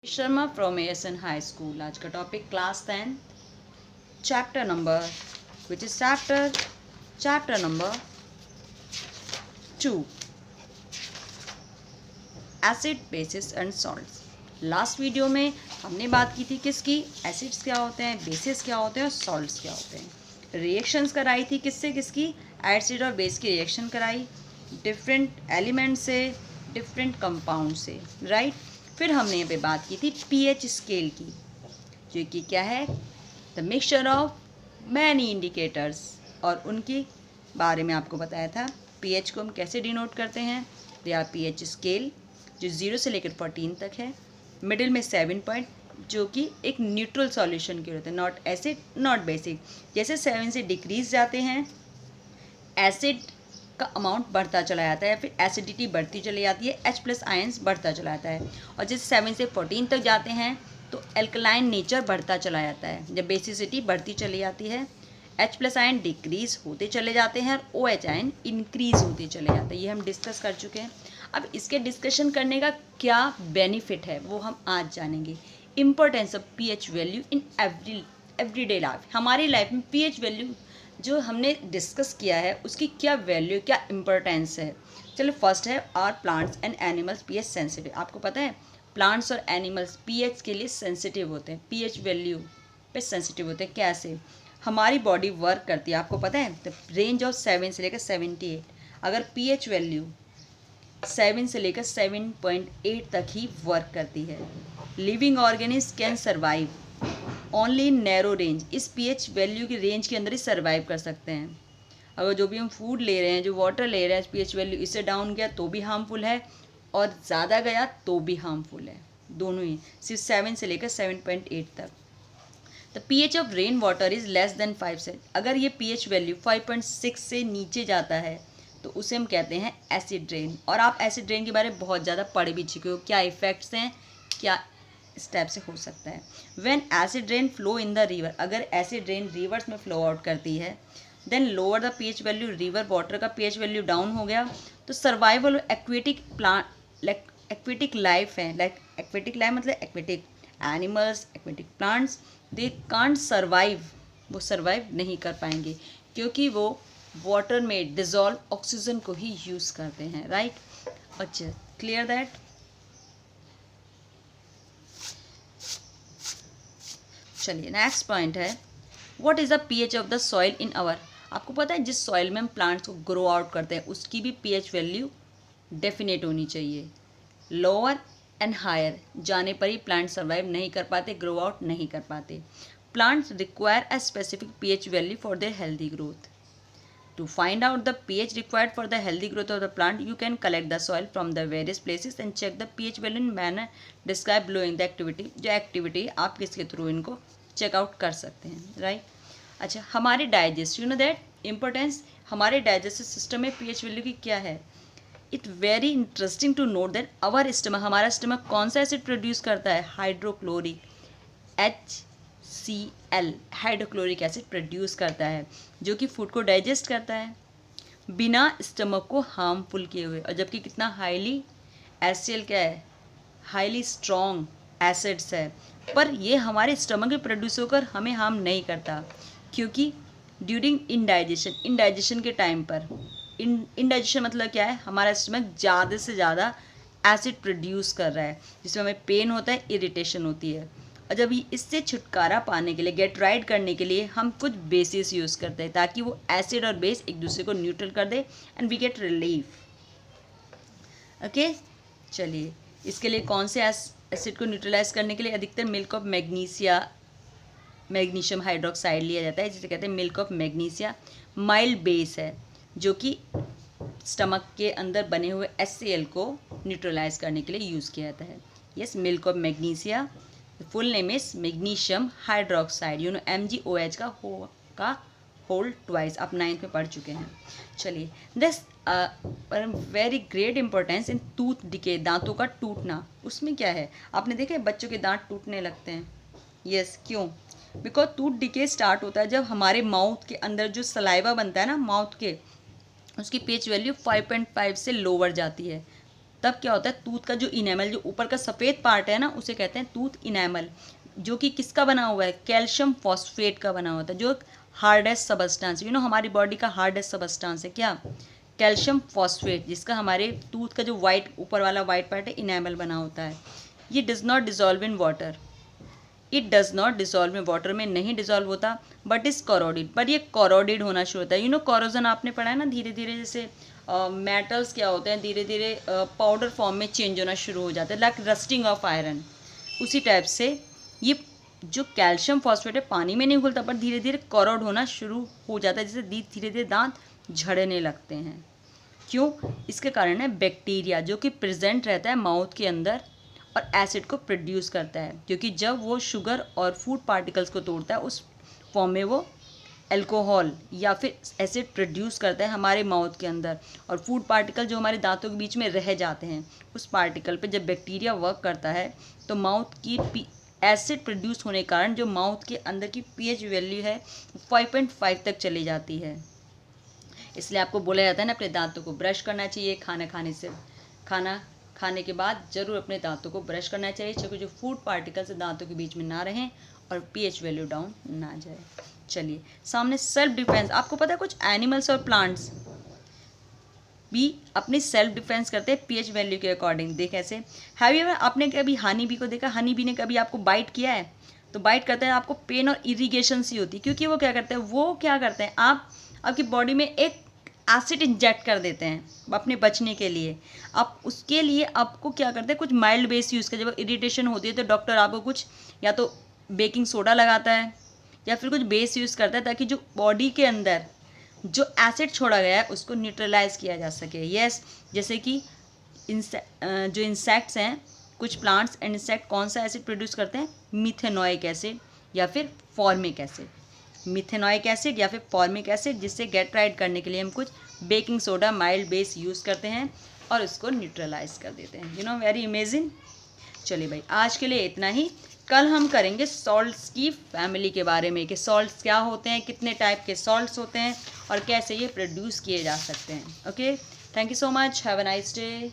Sharma from ASN high school. आज का topic class 10 chapter number which is chapter number 2 acid basis and salts. Last video में हमने बात की थी किसकी, एसिड्स क्या होते हैं, बेसिस क्या होते हैं और सॉल्ट्स क्या होते हैं। रिएक्शंस कराई थी किससे, किसकी, एसिड और बेस की रिएक्शन कराई डिफरेंट एलिमेंट से, डिफरेंट कंपाउंड से, राइट। फिर हमने यहाँ पे बात की थी पीएच स्केल की, जो कि क्या है, the mixture of many indicators, और उनके बारे में आपको बताया था। पीएच को हम कैसे डिनोट करते हैं, दे आर पीएच स्केल जो 0 से लेकर 14 तक है, मिडिल में 7 पॉइंट जो कि एक न्यूट्रल सॉल्यूशन के होते हैं, नॉट एसिड नॉट बेसिक। जैसे 7 से डिक्रीज जाते हैं एसिड का अमाउंट बढ़ता चला जाता है, फिर एसिडिटी बढ़ती चली जाती है, H+ आयंस बढ़ता चला जाता है। और जैसे 7 से 14 तक जाते हैं तो एल्कलाइन नेचर बढ़ता चला जाता है, जब बेसिसिटी बढ़ती चली जाती है H+ आयन डिक्रीज होते चले जाते हैं और OH आयन इंक्रीज होते चले जाते हैं। ये हम डिस्कस कर चुके हैं। अब इसके डिस्कशन करने का क्या बेनिफिट है वो हम आज जानेंगे। Importance of pH value in everyday life. हमारी लाइफ में पीएच वैल्यू जो हमने डिस्कस किया है उसकी क्या वैल्यू, क्या इम्पोर्टेंस है। चलो फर्स्ट है, are plants and animals pH sensitive. आपको पता है प्लांट्स और एनिमल्स पीएच के लिए सेंसिटिव होते हैं, पीएच वैल्यू पे सेंसिटिव होते हैं। कैसे हमारी बॉडी वर्क करती है आपको पता है, द रेंज ऑफ 7 से लेकर 78। अगर पीएच वैल्यू 7 से लेकर 7.8 तक ही वर्क करती है। Living organism can survive only in narrow range. इस पीएच वैल्यू की रेंज के अंदर ही सर्वाइव कर सकते हैं। अगर जो भी हम फूड ले रहे हैं, जो वाटर ले रहे हैं, पीएच वैल्यू इससे डाउन गया तो भी हार्मफुल है और ज़्यादा गया तो भी हार्मफुल है, दोनों ही। सिर्फ 7 से लेकर 7.8 तक। The pH of rain water is less than 5 से, अगर ये पीएच वैल्यू 5.6 से नीचे जाता है तो उसे हम कहते हैं एसिड रेन। और आप एसिड रेन के बारे में बहुत ज़्यादा पढ़ भी चुके हो, क्या इफ़ेक्ट्स हैं, क्या स्टेप से हो सकता है। When acid rain flow in the river, अगर एसिड रेन रिवर्स में फ्लो आउट करती है, then lower the pH value, river water का पीएच वैल्यू डाउन हो गया तो survival aquatic plant, like aquatic life है, लाइक एक्वेटिक लाइफ मतलब aquatic animals, aquatic plants, they can't survive, वो सर्वाइव नहीं कर पाएंगे क्योंकि वो वाटर में डिजॉल्व ऑक्सीजन को ही यूज़ करते हैं, राइट। अच्छा, क्लियर दैट। चलिए नेक्स्ट पॉइंट है, what is the pH of the soil in our. आपको पता है जिस सॉइल में हम प्लांट्स को ग्रो आउट करते हैं उसकी भी पीएच वैल्यू डेफिनेट होनी चाहिए। लोअर एंड हायर जाने पर ही प्लांट सर्वाइव नहीं कर पाते, ग्रो आउट नहीं कर पाते। Plants require a specific pH value for their healthy growth. To find out the pH required for the healthy growth of the plant, you can collect the soil from the various places and check the pH value in manner described below in the activity। जो activity आप किसके through इनको checkout कर सकते हैं, right. अच्छा, हमारे digest, you know that importance, हमारे डाइजेस्टिव सिस्टम में पीएच वैल्यू की क्या है। It very interesting to note that our stomach, हमारा स्टमक कौन सा एसिड प्रोड्यूस करता है, hydrochloric HCl, hydrochloric acid produce करता है जो कि फूड को डाइजेस्ट करता है बिना स्टमक को हार्मफुल किए हुए। और जबकि कितना हाईली HCl क्या है, हाईली स्ट्रॉन्ग एसिड्स है, पर ये हमारे स्टमक में प्रोड्यूस होकर हमें हार्म नहीं करता क्योंकि ड्यूरिंग इनडाइजेशन के टाइम पर, इनडाइजेशन मतलब क्या है, हमारा स्टमक ज़्यादा से ज़्यादा एसिड प्रोड्यूस कर रहा है जिसमें हमें पेन होता है, इरिटेशन होती है। और जब इससे छुटकारा पाने के लिए, गेट राइट करने के लिए हम कुछ बेसिस यूज़ करते हैं ताकि वो एसिड और बेस एक दूसरे को न्यूट्रल कर दे and we get relief. Okay, चलिए इसके लिए कौन से एसिड को न्यूट्रलाइज करने के लिए अधिकतर मिल्क ऑफ मैग्नीशियम हाइड्रोक्साइड लिया जाता है, जिसे कहते हैं milk of magnesia. Mild base है जो कि स्टमक के अंदर बने हुए HCl को न्यूट्रलाइज करने के लिए यूज़ किया जाता है। Yes, milk of magnesia, full name is magnesium hydroxide, you know MgOH का होल ट्वाइस, आप 9th में पढ़ चुके हैं। चलिए, this very great importance in tooth decay, दांतों का टूटना। उसमें क्या है, आपने देखा है बच्चों के दांत टूटने लगते हैं। यस, क्यों, बिकॉज टूथ डिके स्टार्ट होता है जब हमारे माउथ के अंदर जो सलाइवा बनता है ना माउथ के, उसकी पीएच वैल्यू 5.5 से लोअर जाती है। तब क्या होता है, टूथ का जो इनेमल, जो ऊपर का सफ़ेद पार्ट है ना, उसे कहते हैं टूथ इनेमल, जो कि किसका बना हुआ है, कैल्शियम फॉस्फेट का बना होता है, जो हार्डेस्ट सबस्टेंस, हमारी बॉडी का हार्डेस्ट सबस्टेंस है क्या, कैल्शियम फॉस्फेट, जिसका हमारे टूथ का जो वाइट ऊपर वाला वाइट पार्ट है इनेमल बना होता है। ये does not dissolve in water, it does not dissolve in water, में नहीं डिजॉल्व होता, बट इज कोरोडेड, पर ये कोरोडेड होना शुरू होता है। कोरोजन आपने पढ़ा है ना, धीरे धीरे जैसे मेटल्स क्या होते हैं, धीरे धीरे पाउडर फॉर्म में चेंज होना शुरू हो जाता है, लाइक रस्टिंग ऑफ आयरन। उसी टाइप से ये जो कैल्शियम फॉस्फेट है पानी में नहीं घुलता, पर धीरे धीरे कोरोड होना शुरू हो जाता है, जैसे धीरे धीरे दांत झड़ने लगते हैं। क्यों? इसके कारण है बैक्टीरिया, जो कि प्रेजेंट रहता है माउथ के अंदर और एसिड को प्रोड्यूस करता है, क्योंकि जब वो शुगर और फूड पार्टिकल्स को तोड़ता है, उस फॉर्म में वो अल्कोहल या फिर एसिड प्रोड्यूस करता है हमारे माउथ के अंदर, और फूड पार्टिकल जो हमारे दांतों के बीच में रह जाते हैं, उस पार्टिकल पे जब बैक्टीरिया वर्क करता है तो माउथ की एसिड प्रोड्यूस होने के कारण जो माउथ के अंदर की पीएच वैल्यू है 5.5 तक चली जाती है। इसलिए आपको बोला जाता है ना, अपने दांतों को ब्रश करना चाहिए, खाना खाने के बाद ज़रूर अपने दांतों को ब्रश करना चाहिए, क्योंकि जो फूड पार्टिकल्स दांतों के बीच में ना रहें और पीएच वैल्यू डाउन ना जाए। चलिए, सामने सेल्फ डिफेंस, आपको पता है कुछ एनिमल्स और प्लांट्स भी अपनी सेल्फ डिफेंस करते हैं पीएच वैल्यू के अकॉर्डिंग। देख ऐसे, हैव यू एवर, आपने कभी हनी बी को देखा, हनी बी ने कभी आपको बाइट किया है? तो बाइट करता है, आपको पेन और इरिगेशन सी होती है, क्योंकि वो क्या करते हैं, आपकी बॉडी में एक एसिड इंजेक्ट कर देते हैं अपने बचने के लिए। आप उसके लिए आपको क्या करते हैं, कुछ माइल्ड बेस यूज़ कर, जब इरिटेशन होती है तो डॉक्टर आपको कुछ या तो बेकिंग सोडा लगाता है या फिर कुछ बेस यूज़ करता है, ताकि जो बॉडी के अंदर जो एसिड छोड़ा गया है उसको न्यूट्रलाइज किया जा सके। यस, जैसे कि जो इंसेक्ट्स हैं, कुछ प्लांट्स एंड इंसेक्ट कौन सा एसिड प्रोड्यूस करते हैं, मिथेनोइक एसिड या फिर फॉर्मिक एसिड, मिथेनोइक एसिड या फिर फॉर्मिक एसिड, जिससे गेट राइट करने के लिए हम कुछ baking soda mild base use करते हैं और उसको न्यूट्रलाइज कर देते हैं। Very amazing. चलिए भाई, आज के लिए इतना ही। कल हम करेंगे सॉल्ट्स की फैमिली के बारे में, कि सॉल्ट्स क्या होते हैं, कितने टाइप के सॉल्ट्स होते हैं और कैसे ये प्रोड्यूस किए जा सकते हैं। Okay, thank you so much, have a nice day.